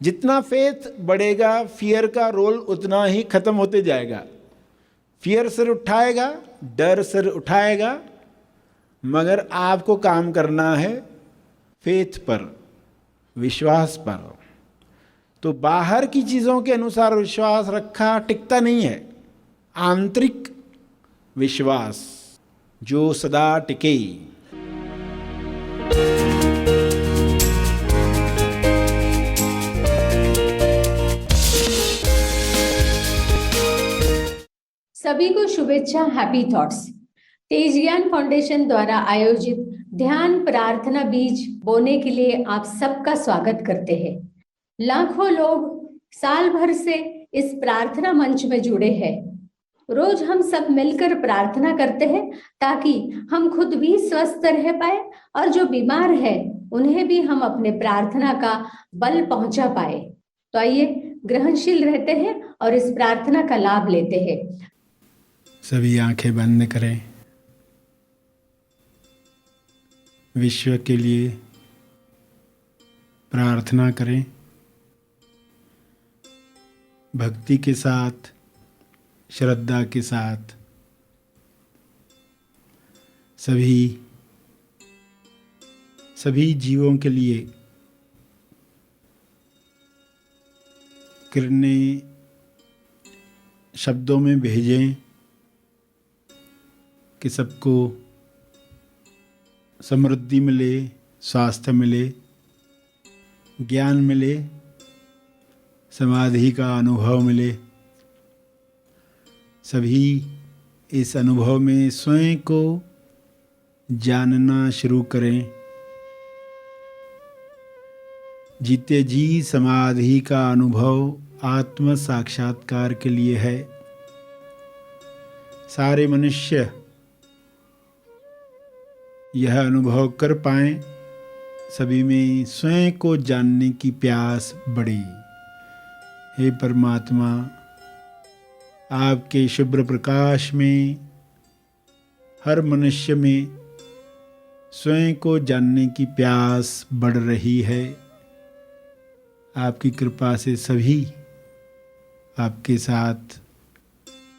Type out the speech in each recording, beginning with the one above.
जितना फेथ बढ़ेगा फियर का रोल उतना ही खत्म होते जाएगा। फियर सिर उठाएगा, डर सिर उठाएगा, मगर आपको काम करना है फेथ पर, विश्वास पर। तो बाहर की चीजों के अनुसार विश्वास रखा टिकता नहीं है। आंतरिक विश्वास जो सदा टिके। सभी को शुभेच्छा, हैप्पी थॉट्स। तेज ज्ञान फाउंडेशन द्वारा आयोजित ध्यान प्रार्थना बीज बोने के लिए आप सबका स्वागत करते हैं। लाखों लोग साल भर से इस प्रार्थना मंच में जुड़े हैं। रोज हम सब मिलकर प्रार्थना करते हैं ताकि हम खुद भी स्वस्थ रह पाए और जो बीमार है उन्हें भी हम अपने प्रार्थना का बल पहुंचा पाए। तो आइए ग्रहणशील रहते हैं और इस प्रार्थना का लाभ लेते हैं। सभी आंखें बंद करें। विश्व के लिए प्रार्थना करें, भक्ति के साथ, श्रद्धा के साथ। सभी जीवों के लिए किरणें शब्दों में भेजें कि सबको समृद्धि मिले, स्वास्थ्य मिले, ज्ञान मिले, समाधि का अनुभव मिले। सभी इस अनुभव में स्वयं को जानना शुरू करें। जीते जी समाधि का अनुभव आत्म साक्षात्कार के लिए है। सारे मनुष्य यह अनुभव कर पाएं, सभी में स्वयं को जानने की प्यास बढ़े। हे परमात्मा, आपके शुभ्र प्रकाश में हर मनुष्य में स्वयं को जानने की प्यास बढ़ रही है। आपकी कृपा से सभी आपके साथ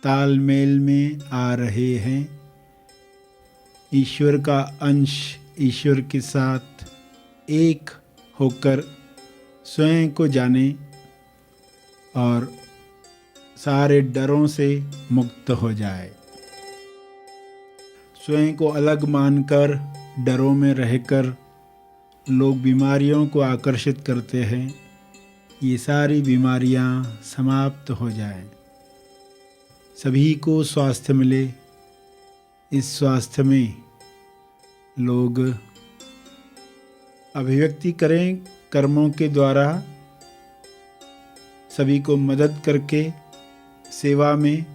तालमेल में आ रहे हैं। ईश्वर का अंश ईश्वर के साथ एक होकर स्वयं को जाने और सारे डरों से मुक्त हो जाए। स्वयं को अलग मानकर डरों में रहकर लोग बीमारियों को आकर्षित करते हैं। ये सारी बीमारियां समाप्त हो जाएं, सभी को स्वास्थ्य मिले। इस स्वास्थ्य में लोग अभिव्यक्ति करें कर्मों के द्वारा, सभी को मदद करके सेवा में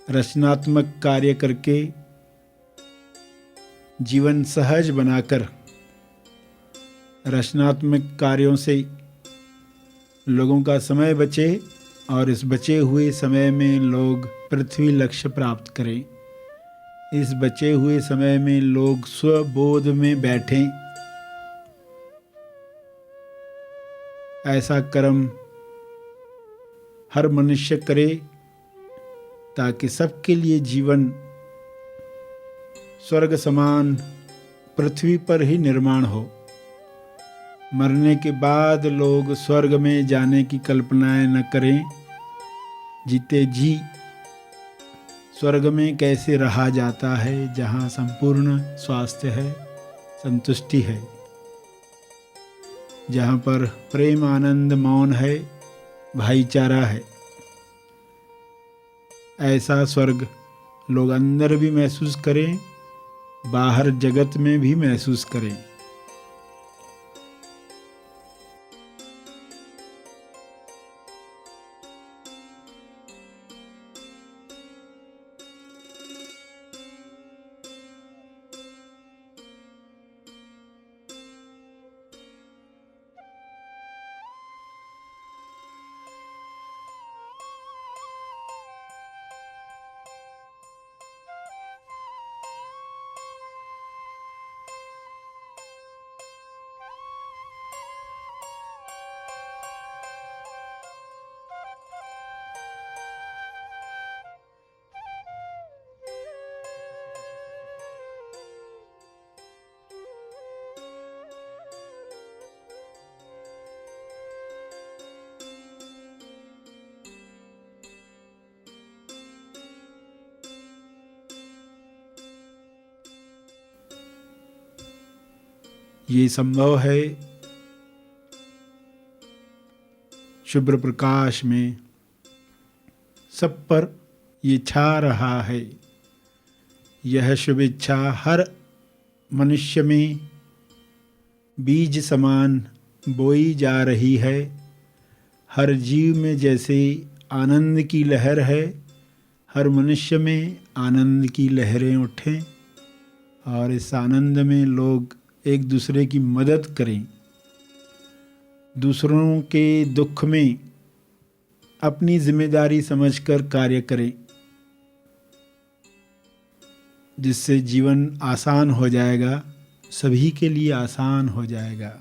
रचनात्मक कार्य करके जीवन सहज बनाकर रचनात्मक कार्यों से लोगों का समय बचे और इस बचे हुए समय में लोग पृथ्वी लक्ष्य प्राप्त करें। इस बचे हुए समय में लोग स्वबोध में बैठें। ऐसा कर्म हर मनुष्य करे ताकि सबके लिए जीवन स्वर्ग समान पृथ्वी पर ही निर्माण हो। मरने के बाद लोग स्वर्ग में जाने की कल्पनाएं न करें। जीते जी स्वर्ग में कैसे रहा जाता है, जहाँ संपूर्ण स्वास्थ्य है, संतुष्टि है, जहाँ पर प्रेम आनंद मौन है, भाईचारा है। ऐसा स्वर्ग लोग अंदर भी महसूस करें, बाहर जगत में भी महसूस करें। ये संभव है शुभ्र प्रकाश में सब पर ये छा रहा है। यह शुभ इच्छा हर मनुष्य में बीज समान बोई जा रही है। हर जीव में जैसे आनंद की लहर है, हर मनुष्य में आनंद की लहरें उठें और इस आनंद में लोग एक दूसरे की मदद करें, दूसरों के दुख में अपनी जिम्मेदारी समझकर कार्य करें, जिससे जीवन आसान हो जाएगा, सभी के लिए आसान हो जाएगा।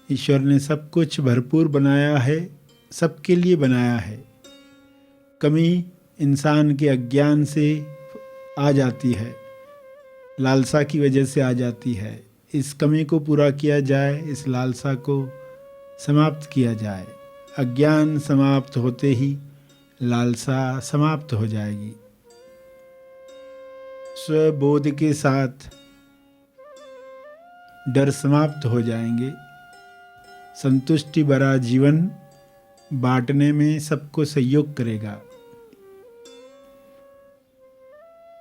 ईश्वर ने सब कुछ भरपूर बनाया है, सबके लिए बनाया है। कमी इंसान के अज्ञान से आ जाती है, लालसा की वजह से आ जाती है। इस कमी को पूरा किया जाए, इस लालसा को समाप्त किया जाए। अज्ञान समाप्त होते ही लालसा समाप्त हो जाएगी। स्वबोध के साथ डर समाप्त हो जाएंगे। संतुष्टि भरा जीवन बांटने में सबको सहयोग करेगा।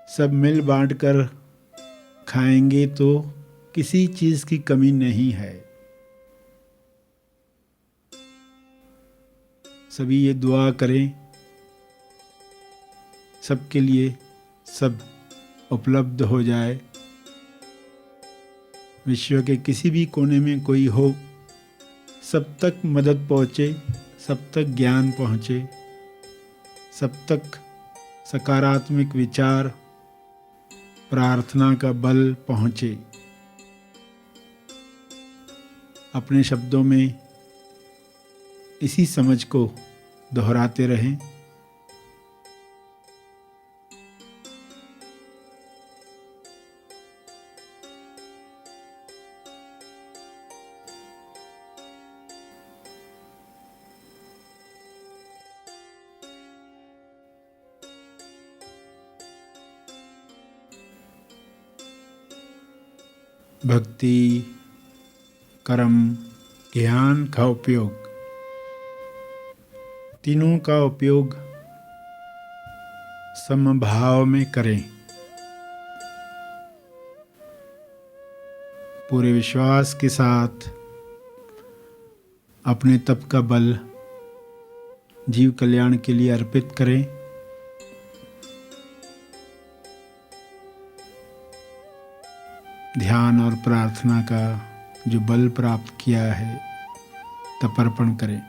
सब मिल बांट कर खाएंगे तो किसी चीज की कमी नहीं है। सभी ये दुआ करें, सबके लिए सब उपलब्ध हो जाए। विश्व के किसी भी कोने में कोई हो, सब तक मदद पहुँचे, सब तक ज्ञान पहुँचे, सब तक सकारात्मक विचार, प्रार्थना का बल पहुँचे। अपने शब्दों में इसी समझ को दोहराते रहें। भक्ति, कर्म, ज्ञान का उपयोग, तीनों का उपयोग समभाव में करें। पूरे विश्वास के साथ अपने तप का बल जीव कल्याण के लिए अर्पित करें। ध्यान और प्रार्थना का जो बल प्राप्त किया है, तपर्पण करें।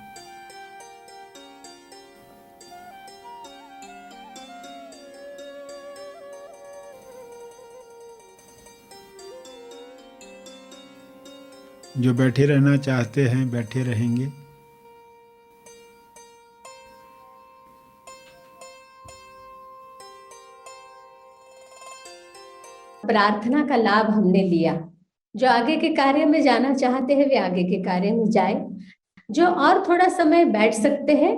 जो बैठे रहना चाहते हैं बैठे रहेंगे। प्रार्थना का लाभ हमने लिया। जो आगे के कार्य में जाना चाहते हैं वे आगे के कार्य में जाए। जो और थोड़ा समय बैठ सकते हैं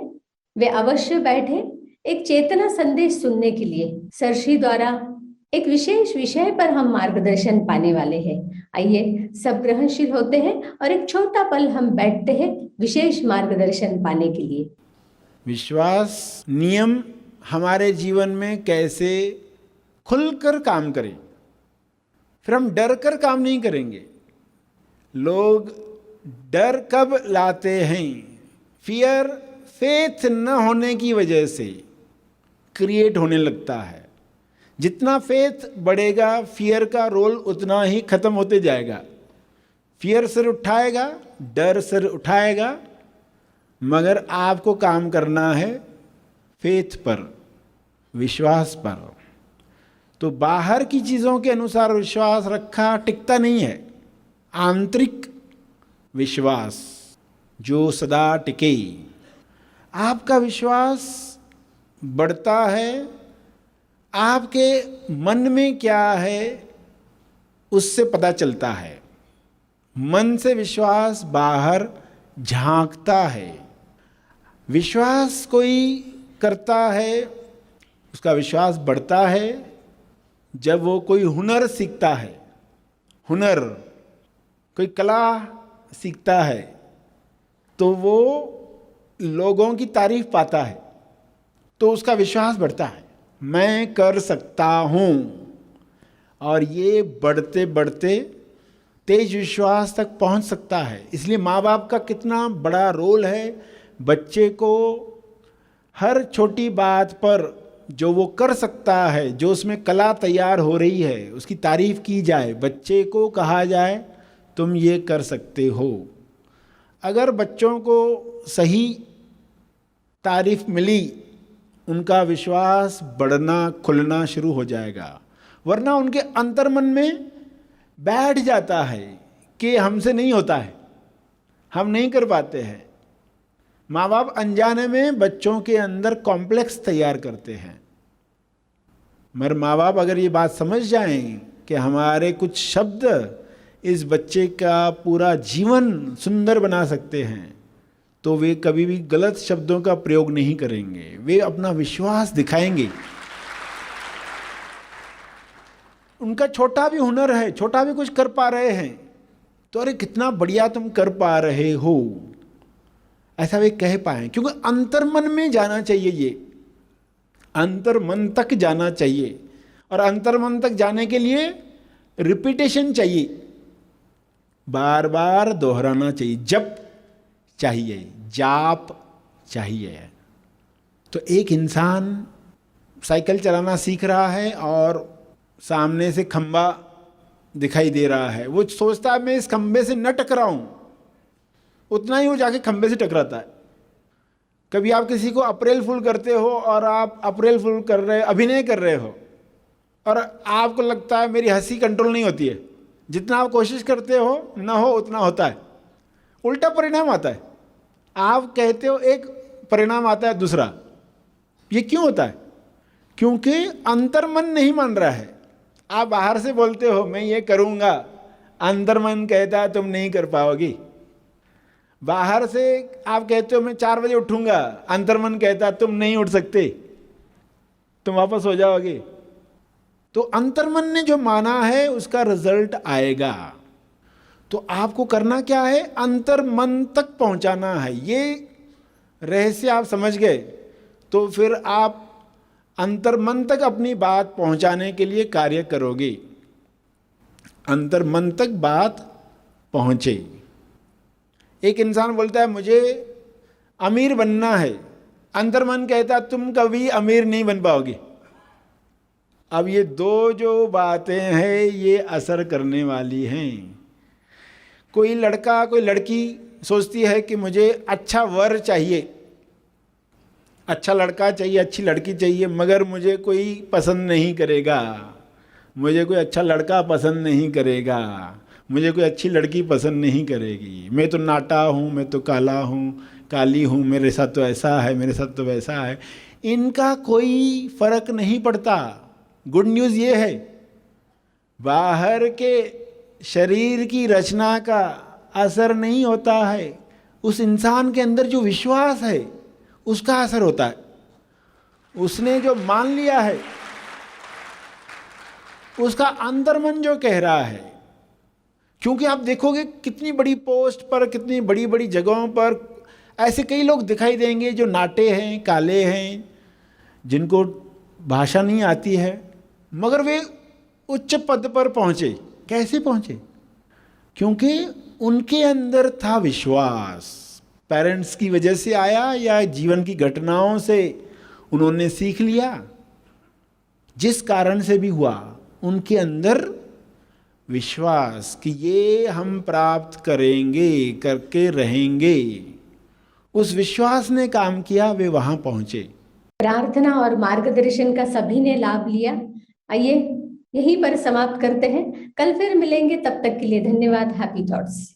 वे अवश्य बैठे। एक चेतना संदेश सुनने के लिए सरशी द्वारा एक विशेष विषय पर हम मार्गदर्शन पाने वाले हैं। आइए सब ग्रहणशील होते हैं और एक छोटा पल हम बैठते हैं विशेष मार्गदर्शन पाने के लिए। विश्वास नियम हमारे जीवन में कैसे खुलकर काम करें, फिर हम डर कर काम नहीं करेंगे। लोग डर कब लाते हैं? फियर फेथ न होने की वजह से क्रिएट होने लगता है। जितना फेथ बढ़ेगा, फियर का रोल उतना ही खत्म होते जाएगा। फियर सिर उठाएगा, डर सिर उठाएगा, मगर आपको काम करना है फेथ पर, विश्वास पर। तो बाहर की चीज़ों के अनुसार विश्वास रखा टिकता नहीं है। आंतरिक विश्वास जो सदा टिके। आपका विश्वास बढ़ता है, आपके मन में क्या है उससे पता चलता है। मन से विश्वास बाहर झांकता है। विश्वास कोई करता है, उसका विश्वास बढ़ता है जब वो कोई हुनर सीखता है। हुनर, कोई कला सीखता है तो वो लोगों की तारीफ पाता है, तो उसका विश्वास बढ़ता है, मैं कर सकता हूँ। और ये बढ़ते बढ़ते तेज विश्वास तक पहुँच सकता है। इसलिए माँ बाप का कितना बड़ा रोल है बच्चे को हर छोटी बात पर जो वो कर सकता है, जो उसमें कला तैयार हो रही है, उसकी तारीफ की जाए, बच्चे को कहा जाए तुम ये कर सकते हो। अगर बच्चों को सही तारीफ मिली, उनका विश्वास बढ़ना खुलना शुरू हो जाएगा। वरना उनके अंतर्मन में बैठ जाता है कि हमसे नहीं होता है, हम नहीं कर पाते हैं। माँ बाप अनजाने में बच्चों के अंदर कॉम्प्लेक्स तैयार करते हैं। मगर माँ बाप अगर ये बात समझ जाएं कि हमारे कुछ शब्द इस बच्चे का पूरा जीवन सुंदर बना सकते हैं, तो वे कभी भी गलत शब्दों का प्रयोग नहीं करेंगे, वे अपना विश्वास दिखाएंगे। उनका छोटा भी हुनर है, छोटा भी कुछ कर पा रहे हैं, तो अरे कितना बढ़िया तुम कर पा रहे हो, ऐसा वे कह पाए। क्योंकि अंतर्मन में जाना चाहिए, ये अंतर्मन तक जाना चाहिए। और अंतर्मन तक जाने के लिए रिपीटेशन चाहिए, बार बार दोहराना चाहिए, जप चाहिए, जाप चाहिए। तो एक इंसान साइकिल चलाना सीख रहा है और सामने से खंबा दिखाई दे रहा है, वो सोचता है मैं इस खंबे से न टकराऊं, उतना ही वो जाके खंबे से टकराता है। कभी आप किसी को अप्रैल फूल करते हो और आप अप्रैल फूल कर रहे, अभिनय कर रहे हो, और आपको लगता है मेरी हंसी कंट्रोल नहीं होती है, जितना आप कोशिश करते हो ना हो उतना होता है, उल्टा परिणाम आता है। आप कहते हो एक, परिणाम आता है दूसरा। ये क्यों होता है? क्योंकि अंतर्मन नहीं मान रहा है। आप बाहर से बोलते हो मैं ये करूँगा, अंतर्मन कहता है तुम नहीं कर पाओगी। बाहर से आप कहते हो मैं 4 बजे उठूंगा, अंतर्मन कहता है तुम नहीं उठ सकते, तुम वापस हो जाओगे। तो अंतर्मन ने जो माना है उसका रिजल्ट आएगा। तो आपको करना क्या है? अंतर्मन तक पहुंचाना है। ये रहस्य आप समझ गए तो फिर आप अंतर्मन तक अपनी बात पहुंचाने के लिए कार्य करोगे। अंतर्मन तक बात पहुंचे। एक इंसान बोलता है मुझे अमीर बनना है, अंतर्मन कहता है तुम कभी अमीर नहीं बन पाओगे। अब ये दो जो बातें हैं ये असर करने वाली हैं। कोई लड़का कोई लड़की सोचती है कि मुझे अच्छा वर चाहिए, अच्छा लड़का चाहिए, अच्छी लड़की चाहिए, मगर मुझे कोई पसंद नहीं करेगा, मुझे कोई अच्छा लड़का पसंद नहीं करेगा, मुझे कोई अच्छी लड़की पसंद नहीं करेगी, मैं तो नाटा हूँ, मैं तो काला हूँ, काली हूँ, मेरे साथ तो ऐसा है, मेरे साथ तो वैसा है। इनका कोई फर्क नहीं पड़ता। गुड न्यूज़ ये है, बाहर के शरीर की रचना का असर नहीं होता है, उस इंसान के अंदर जो विश्वास है उसका असर होता है। उसने जो मान लिया है उसका अंतर्मन जो कह रहा है। क्योंकि आप देखोगे कितनी बड़ी पोस्ट पर, कितनी बड़ी बड़ी जगहों पर ऐसे कई लोग दिखाई देंगे जो नाटे हैं, काले हैं, जिनको भाषा नहीं आती है, मगर वे उच्च पद पर पहुंचे। कैसे पहुंचे? क्योंकि उनके अंदर था विश्वास। पेरेंट्स की वजह से आया या जीवन की घटनाओं से उन्होंने सीख लिया, जिस कारण से भी हुआ, उनके अंदर विश्वास कि ये हम प्राप्त करेंगे, करके रहेंगे, उस विश्वास ने काम किया, वे वहां पहुंचे। प्रार्थना और मार्गदर्शन का सभी ने लाभ लिया। आइए यहीं पर समाप्त करते हैं, कल फिर मिलेंगे, तब तक के लिए धन्यवाद। Happy thoughts.